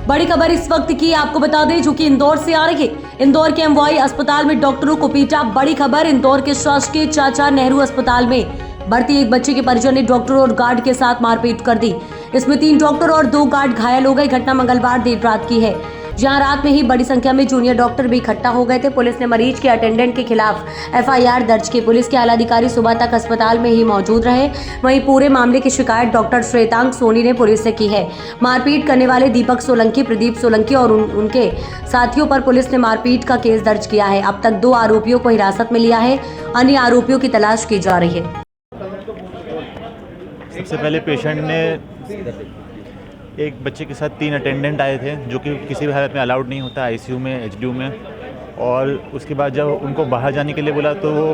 बड़ी खबर इस वक्त की आपको बता दें, जो कि इंदौर से आ रही है। इंदौर के एमवाई अस्पताल में डॉक्टरों को पीटा। बड़ी खबर इंदौर के शासकीय चाचा नेहरू अस्पताल में भर्ती एक बच्चे के परिजन ने डॉक्टरों और गार्ड के साथ मारपीट कर दी। इसमें 3 डॉक्टर और 2 गार्ड घायल हो गए। घटना मंगलवार देर रात की है, जहां रात में ही बड़ी संख्या में जूनियर डॉक्टर भी इकट्ठा हो गए थे। पुलिस ने मरीज के अटेंडेंट के खिलाफ एफआईआर दर्ज की। पुलिस के आलाधिकारी सुबह तक अस्पताल में ही मौजूद रहे। वहीं पूरे मामले की शिकायत डॉक्टर श्वेतांग सोनी ने पुलिस से की है। मारपीट करने वाले दीपक सोलंकी, प्रदीप सोलंकी और उनके साथियों पर पुलिस ने मारपीट का केस दर्ज किया है। अब तक 2 आरोपियों को हिरासत में लिया है। अन्य आरोपियों की तलाश की जा रही है। सबसे पहले पेशेंट ने एक बच्चे के साथ 3 अटेंडेंट आए थे, जो कि किसी भी हालत में अलाउड नहीं होता आईसीयू में, एचडीयू में। और उसके बाद जब उनको बाहर जाने के लिए बोला तो वो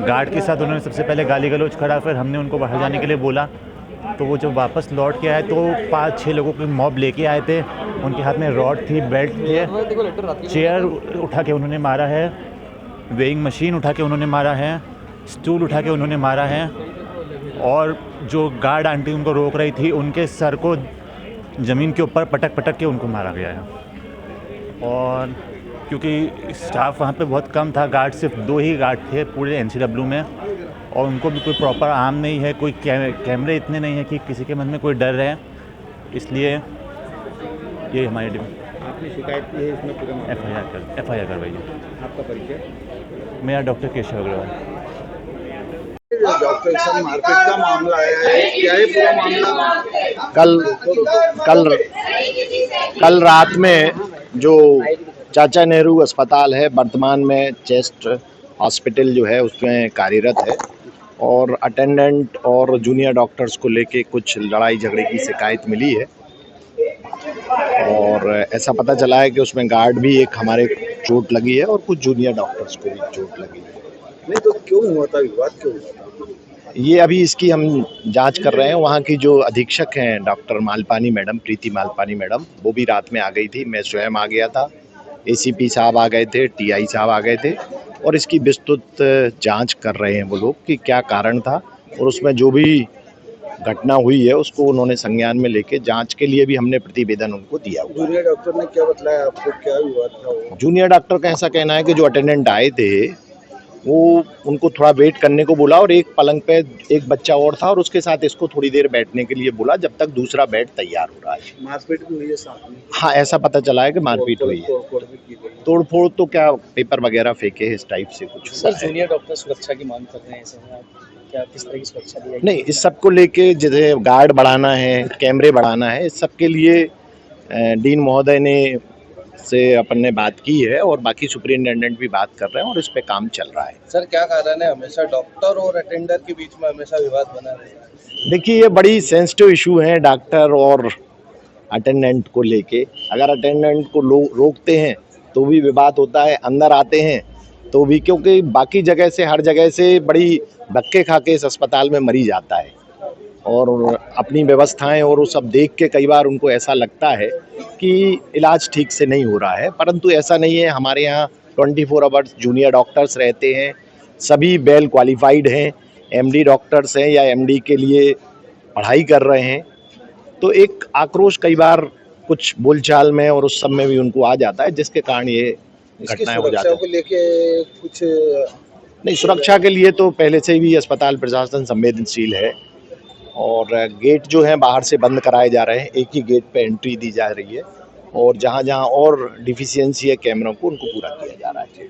गार्ड के साथ उन्होंने सबसे पहले गाली गलौज करा। फिर हमने उनको बाहर जाने के लिए बोला तो वो जब वापस लौट के आए तो 5-6 लोगों की मॉब लेके आए थे। उनके हाथ में रॉड थी, बेल्ट थी, चेयर उठा के उन्होंने मारा है, वेइंग मशीन उठा के उन्होंने मारा है, स्टूल उठा के उन्होंने मारा है। और जो गार्ड आंटी उनको रोक रही थी, उनके सर को ज़मीन के ऊपर पटक के उनको मारा गया है। और क्योंकि स्टाफ वहाँ पे बहुत कम था, गार्ड सिर्फ 2 ही गार्ड थे पूरे एनसीडब्ल्यू में, और उनको भी कोई प्रॉपर आर्म नहीं है, कोई कैमरे इतने नहीं है कि किसी के मन में कोई डर रहे, इसलिए ये हमारी आपने शिकायत की है इसमें पूरा एफआईआर करवाइए। आपका परिचय? मेरा डॉक्टर केशव अग्रवाल। डॉक्टर के साथ मारपीट का मामला है, क्या है पूरा मामला? कल रात में जो चाचा नेहरू अस्पताल है, वर्तमान में चेस्ट हॉस्पिटल जो है उसमें कार्यरत है, और अटेंडेंट और जूनियर डॉक्टर्स को लेके कुछ लड़ाई झगड़े की शिकायत मिली है। और ऐसा पता चला है कि उसमें गार्ड भी एक हमारे चोट लगी है और कुछ जूनियर डॉक्टर्स को भी चोट लगी है। नहीं तो क्यों हुआ था विवाद, क्यों हुआ था? ये अभी इसकी हम जांच कर रहे हैं। वहाँ की जो अधीक्षक हैं डॉक्टर मालपानी मैडम, प्रीति मालपानी मैडम, वो भी रात में आ गई थी, मैं स्वयं आ गया था, एसीपी साहब आ गए थे, टीआई साहब आ गए थे, और इसकी विस्तृत जांच कर रहे हैं वो लोग कि क्या कारण था। और उसमें जो भी घटना हुई है उसको उन्होंने संज्ञान में लेके जांच के लिए भी हमने प्रतिवेदन उनको दिया हुआ है। जूनियर डॉक्टर ने क्या बतलाया आपको, क्या विवाद था? जूनियर डॉक्टर का ऐसा कहना है कि जो अटेंडेंट आए थे वो उनको थोड़ा वेट करने को बोला, और एक पलंग पे एक बच्चा और था और उसके साथ इसको थोड़ी देर बैठने के लिए बोला जब तक दूसरा बेड तैयार हो रहा है। मारपीट भी हुई है साथ में? हाँ, ऐसा पता चला है कि मारपीट हुई है। तोड़फोड़ तो क्या पेपर वगैरह फेंके इस टाइप से कुछ। सर, जूनियर डॉक्टर सुरक्षा की मांग कर रहे हैं, ऐसे क्या किस तरह की सुरक्षा दी? नहीं, इस सब को लेके जैसे गार्ड बढ़ाना है, कैमरे बढ़ाना है, इस सब के लिए डीन महोदय ने से अपन ने बात की है, और बाकी सुपरिटेंडेंट भी बात कर रहे हैं, और इस पे काम चल रहा है। सर, क्या कारण है हमेशा डॉक्टर और अटेंडर के बीच में हमेशा विवाद बना रहता है? देखिए, ये बड़ी सेंसिटिव इशू है डॉक्टर और अटेंडेंट को लेके। अगर अटेंडेंट को रोकते हैं तो भी विवाद होता है, अंदर आते हैं तो भी, क्योंकि बाकी जगह से, हर जगह से बड़ी धक्के खा के इस अस्पताल में मरीज आता है, और अपनी व्यवस्थाएं और वो सब देख के कई बार उनको ऐसा लगता है कि इलाज ठीक से नहीं हो रहा है, परंतु ऐसा नहीं है। हमारे यहाँ 24 आवर्स जूनियर डॉक्टर्स रहते हैं, सभी वेल क्वालिफाइड हैं, एमडी डॉक्टर्स हैं या एमडी के लिए पढ़ाई कर रहे हैं। तो एक आक्रोश कई बार कुछ बोलचाल में और उस सब में भी उनको आ जाता है, जिसके कारण ये घटनाएं हो जाती को लेके कुछ नहीं, सुरक्षा के लिए तो पहले से भी अस्पताल प्रशासन संवेदनशील है, और गेट जो है बाहर से बंद कराए जा रहे हैं, एक ही गेट पे एंट्री दी जा रही है, और जहां जहां और डिफिशियंसी है कैमरों को, उनको पूरा किया जा रहा है।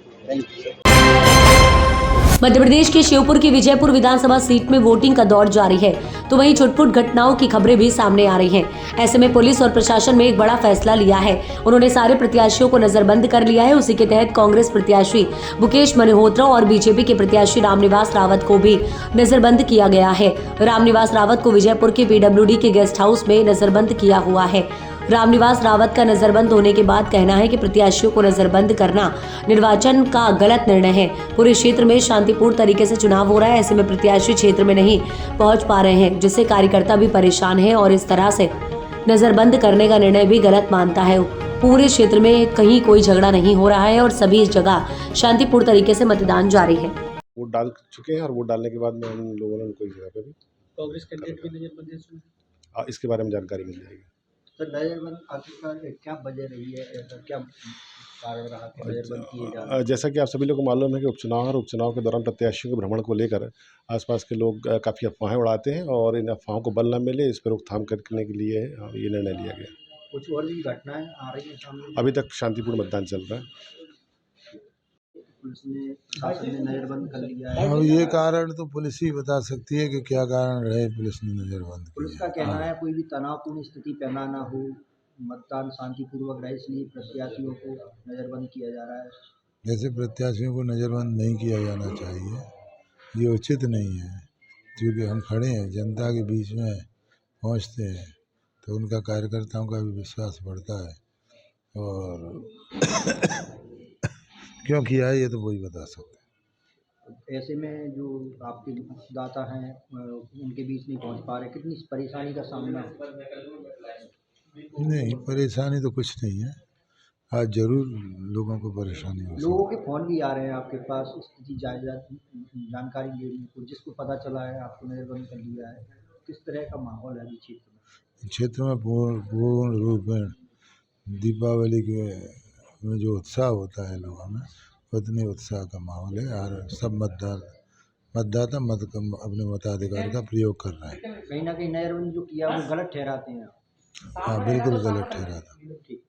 मध्य प्रदेश के श्योपुर की विजयपुर विधानसभा सीट में वोटिंग का दौर जारी है, तो वहीं छुटपुट घटनाओं की खबरें भी सामने आ रही हैं। ऐसे में पुलिस और प्रशासन ने एक बड़ा फैसला लिया है। उन्होंने सारे प्रत्याशियों को नजरबंद कर लिया है। उसी के तहत कांग्रेस प्रत्याशी मुकेश मल्होत्रा और बीजेपी के प्रत्याशी रामनिवास रावत को भी नजरबंद किया गया है। रामनिवास रावत को विजयपुर के पीडब्ल्यूडी के गेस्ट हाउस में नजरबंद किया हुआ है। रामनिवास रावत का नजरबंद होने के बाद कहना है कि प्रत्याशियों को नजरबंद करना निर्वाचन का गलत निर्णय है। पूरे क्षेत्र में शांतिपूर्ण तरीके से चुनाव हो रहा है, ऐसे में प्रत्याशी क्षेत्र में नहीं पहुंच पा रहे हैं, जिससे कार्यकर्ता भी परेशान है, और इस तरह से नजरबंद करने का निर्णय भी गलत मानता है। पूरे क्षेत्र में कहीं कोई झगड़ा नहीं हो रहा है और सभी जगह शांतिपूर्ण तरीके से मतदान जारी है। वोट डाल चुके हैं, और वोट डालने के बाद में हम लोगों ने उनको इस जगह पे भी कांग्रेस कैंडिडेट भी नजरबंदी, इसके बारे में जानकारी मिल जाएगी। तो नजरबंद आखिरकार क्या वजह रही है, ऐसा क्या कारण रहा कि नजरबंद किए जा रहे हैं? जैसा कि आप सभी लोगों को मालूम है कि उपचुनाव और उपचुनाव के दौरान प्रत्याशियों के भ्रमण को लेकर आसपास के लोग काफ़ी अफवाहें उड़ाते हैं और इन अफवाहों को बल न मिले इस पर रोकथाम करने के लिए ये निर्णय लिया गया। कुछ और भी घटनाएं आ रही हैं सामने? अभी तक शांतिपूर्ण मतदान चल रहा है। पुलिस ने, प्रशासन ने नजरबंद कर लिया है। अब ये कारण तो पुलिस ही बता सकती है कि क्या कारण रहे पुलिस ने नज़रबंद पुलिस का कहना है कोई भी तनावपूर्ण स्थिति पैदा ना हो, मतदान शांतिपूर्वक रहे, इसलिए प्रत्याशियों को नजरबंद किया जा रहा है। जैसे प्रत्याशियों को नज़रबंद नहीं किया जाना चाहिए, ये उचित नहीं है, क्योंकि हम खड़े हैं जनता के बीच में पहुंचते हैं तो उनका कार्यकर्ताओं का भी विश्वास बढ़ता है और क्यों किया है ये तो वही बता सकते हैं। ऐसे में जो आपके मतदाता हैं उनके बीच नहीं पहुंच पा रहे, कितनी परेशानी का सामना? नहीं, परेशानी तो कुछ नहीं है, आज जरूर लोगों को परेशानी हो सकती लोगों के फोन भी आ रहे हैं आपके पास स्थिति जायजा जानकारी लेने को, जिसको पता चला है आपको नजरबंद कर लिया है, किस तरह का माहौल है अभी क्षेत्र में? क्षेत्र में पूर्ण रूप में दीपावली के में जो उत्साह होता है लोगों में उतने उत्साह का माहौल है और सब मतदाता अपने मताधिकार का प्रयोग कर रहे हैं। कहीं ना कहीं नजरबंद जो किया वो गलत ठहराते हैं? हाँ, बिल्कुल गलत ठहराता। ठीक।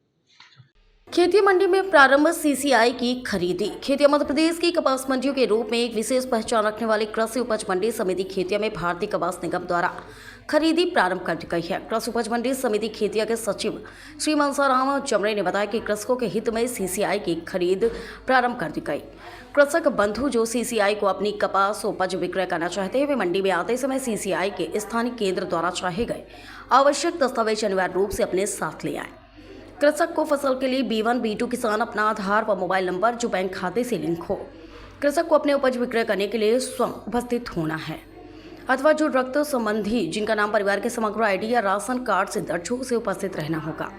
खेतिया मंडी में प्रारंभ सीसीआई की खरीदी। खेतिया मध्य प्रदेश की कपास मंडियों के रूप में एक विशेष पहचान रखने वाली कृषि उपज मंडी समिति खेतिया में भारतीय कपास निगम द्वारा खरीदी प्रारंभ कर दी गई है। कृषि उपज मंडी समिति खेतिया के सचिव श्री मनसाराम जमरे ने बताया कि कृषकों के हित में सीसीआई की खरीद प्रारंभ कर दी गई। कृषक बंधु जो सीसीआई को अपनी कपास उपज विक्रय करना चाहते हैं वे मंडी में आते समय सीसीआई के स्थानीय केंद्र द्वारा चाहे गए आवश्यक दस्तावेज अनिवार्य रूप से अपने साथ ले आए। कृषक को फसल के लिए B1 B2 किसान अपना आधार व मोबाइल नंबर जो बैंक खाते से लिंक हो। कृषक को अपने उपज विक्रय करने के लिए स्वयं उपस्थित होना है अथवा जो रक्त संबंधी जिनका नाम परिवार के समग्र आईडी या राशन कार्ड से दर्ज हो उसे उपस्थित रहना होगा।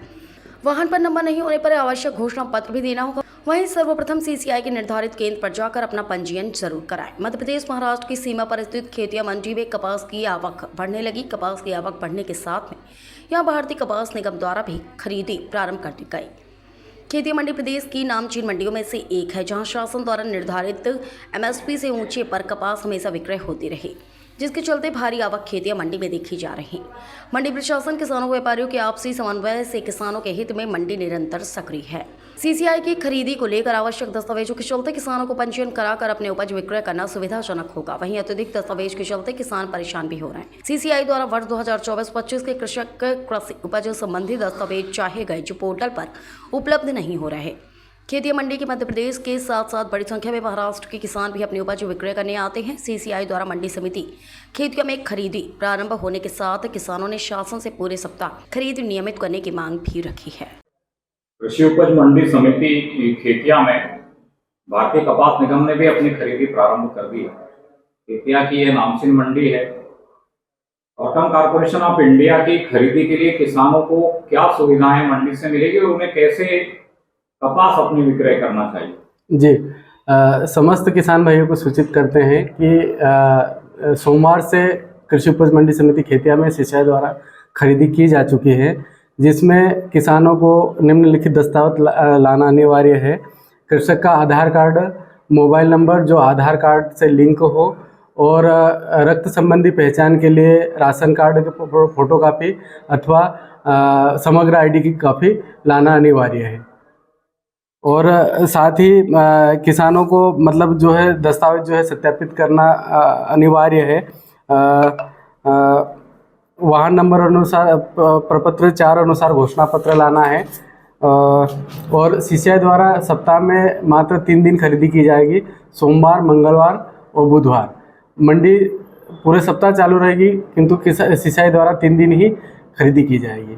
वाहन पर नंबर नहीं होने पर आवश्यक घोषणा पत्र भी देना होगा। वहीं सर्वप्रथम सीसीआई के निर्धारित केंद्र पर जाकर अपना पंजीयन जरूर कराएं। मध्य प्रदेश महाराष्ट्र की सीमा पर स्थित खेतिया मंडी में कपास की आवक बढ़ने लगी। कपास की आवक बढ़ने के साथ में यहां भारतीय कपास निगम द्वारा भी खरीदी प्रारंभ कर दी गई। खेतिया मंडी प्रदेश की नामचीन मंडियों में से एक है जहां शासन द्वारा निर्धारित MSP से ऊंचे पर कपास हमेशा विक्रय होती रही, जिसके चलते भारी आवक खेतिया मंडी में देखी जा रही। मंडी प्रशासन किसानों व्यापारियों के आपसी समन्वय से किसानों के हित में मंडी निरंतर सक्रिय है। सीसीआई की खरीदी को लेकर आवश्यक दस्तावेजों के चलते किसानों को पंजीयन कराकर अपने उपज विक्रय करना सुविधाजनक होगा। वहीं अत्यधिक दस्तावेज के चलते किसान परेशान भी हो रहे हैं। सीसीआई द्वारा वर्ष 2024-25 के कृषक कृषि उपज संबंधी दस्तावेज चाहे गए जो पोर्टल पर उपलब्ध नहीं हो रहे। खेतिया मंडी के मध्य प्रदेश के साथ साथ बड़ी संख्या में महाराष्ट्र के किसान भी अपनी उपज विक्रय करने आते हैं। सीसीआई द्वारा मंडी समिति खेतिया में खरीदी प्रारंभ होने के साथ किसानों ने शासन से पूरे सप्ताह खरीद नियमित करने की मांग भी रखी है। कृषि उपज मंडी समिति खेतिया में भारतीय कपास निगम ने भी अपनी खरीदी प्रारंभ कर दी है। खेतिया की यह नामचीन मंडी है। कॉटन कॉर्पोरेशन ऑफ इंडिया की खरीदी के लिए किसानों को क्या सुविधाएं मंडी से मिलेगी और उन्हें कैसे कपास अपनी विक्रय करना चाहिए? जी, समस्त किसान भाइयों को सूचित करते हैं कि सोमवार से कृषि उपज मंडी समिति खेतिया में सीसीआई द्वारा खरीदी की जा चुकी है, जिसमें किसानों को निम्नलिखित दस्तावेज लाना अनिवार्य है। कृषक का आधार कार्ड, मोबाइल नंबर जो आधार कार्ड से लिंक हो और रक्त संबंधी पहचान के लिए राशन कार्ड के फोटोकॉपी अथवा समग्र आईडी की कॉपी लाना अनिवार्य है। और साथ ही किसानों को मतलब जो है दस्तावेज जो है सत्यापित करना अनिवार्य है। वाहन नंबर अनुसार प्रपत्र 4 अनुसार घोषणा पत्र लाना है। और सीसीआई द्वारा सप्ताह में मात्र 3 दिन खरीदी की जाएगी, सोमवार, मंगलवार और बुधवार। मंडी पूरे सप्ताह चालू रहेगी किंतु सीसीआई द्वारा 3 दिन ही खरीदी की जाएगी।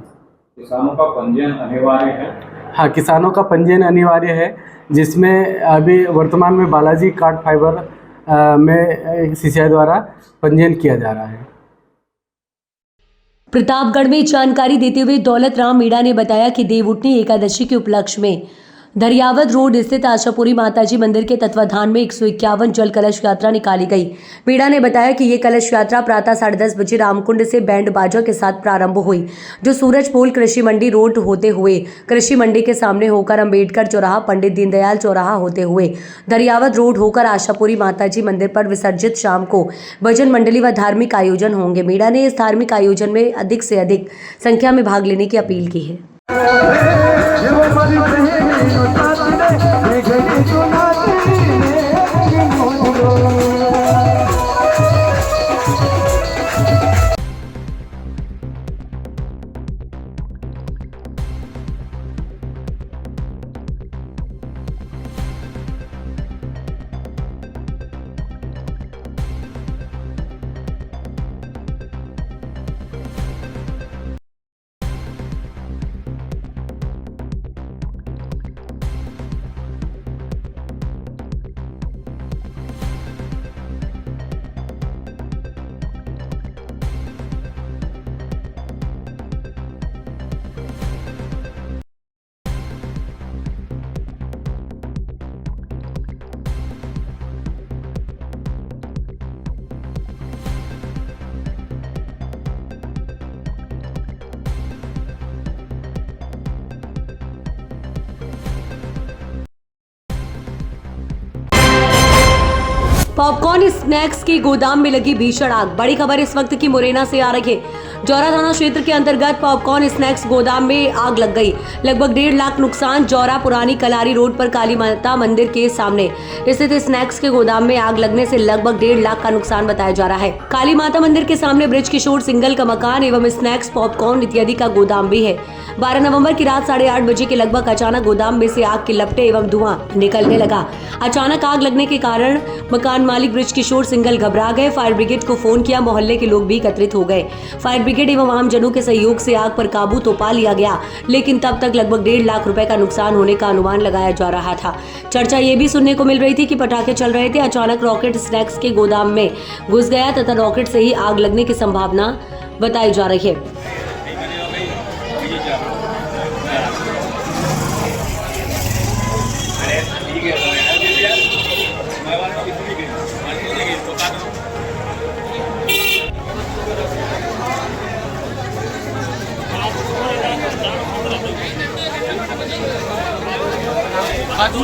किसानों का पंजीयन अनिवार्य है? हाँ, किसानों का पंजीयन अनिवार्य है, जिसमें अभी वर्तमान में बालाजी कार्ड फाइबर में सीसीआई द्वारा पंजीयन किया जा रहा है। प्रतापगढ़ में जानकारी देते हुए दौलत राम मीणा ने बताया कि देवउठनी एकादशी के उपलक्ष्य में दरियावद रोड स्थित आशापुरी माताजी मंदिर के तत्वाधान में 151 जल कलश यात्रा निकाली गई। मीणा ने बताया कि ये कलश यात्रा प्रातः 10:30 बजे रामकुंड से बैंड बाजा के साथ प्रारंभ हुई, जो सूरजपोल कृषि मंडी रोड होते हुए कृषि मंडी के सामने होकर अंबेडकर चौराहा, पंडित दीनदयाल चौराहा होते हुए दरियावद रोड होकर आशापुरी माताजी मंदिर पर विसर्जित। शाम को भजन मंडली व धार्मिक आयोजन होंगे। मीणा ने इस धार्मिक आयोजन में अधिक से अधिक संख्या में भाग लेने की अपील की है। पॉपकॉर्न स्नैक्स के गोदाम में लगी भीषण आग। बड़ी खबर इस वक्त की मुरैना से आ रही है। जौरा थाना क्षेत्र के अंतर्गत पॉपकॉर्न स्नैक्स गोदाम में आग लग गई। लगभग 1.5 लाख नुकसान। जौरा पुरानी कलारी रोड पर काली माता मंदिर के सामने स्थित स्नैक्स के गोदाम में आग लगने से लगभग 1.5 लाख का नुकसान बताया जा रहा है। काली माता मंदिर के सामने ब्रिज किशोर सिंगल का मकान एवं स्नैक्स, पॉपकॉर्न इत्यादि का गोदाम भी है। 12 नवंबर की रात 8:30 बजे के लगभग अचानक गोदाम में से आग के लपटे एवं धुआं निकलने लगा। अचानक आग लगने के कारण मकान मालिक ब्रिज किशोर सिंगल घबरा गए। फायर ब्रिगेड को फोन किया। मोहल्ले के लोग भी एकत्रित हो गए। फायर ब्रिगेड एवं आमजनों के सहयोग से आग पर काबू तो पा लिया गया, लेकिन तब तक लगभग 1.5 लाख रुपए का नुकसान होने का अनुमान लगाया जा रहा था। चर्चा ये भी सुनने को मिल रही थी कि पटाखे चल रहे थे। अचानक रॉकेट स्नैक्स के गोदाम में घुस गया तथा रॉकेट से ही आग लगने की संभावना बताई जा रही है। मत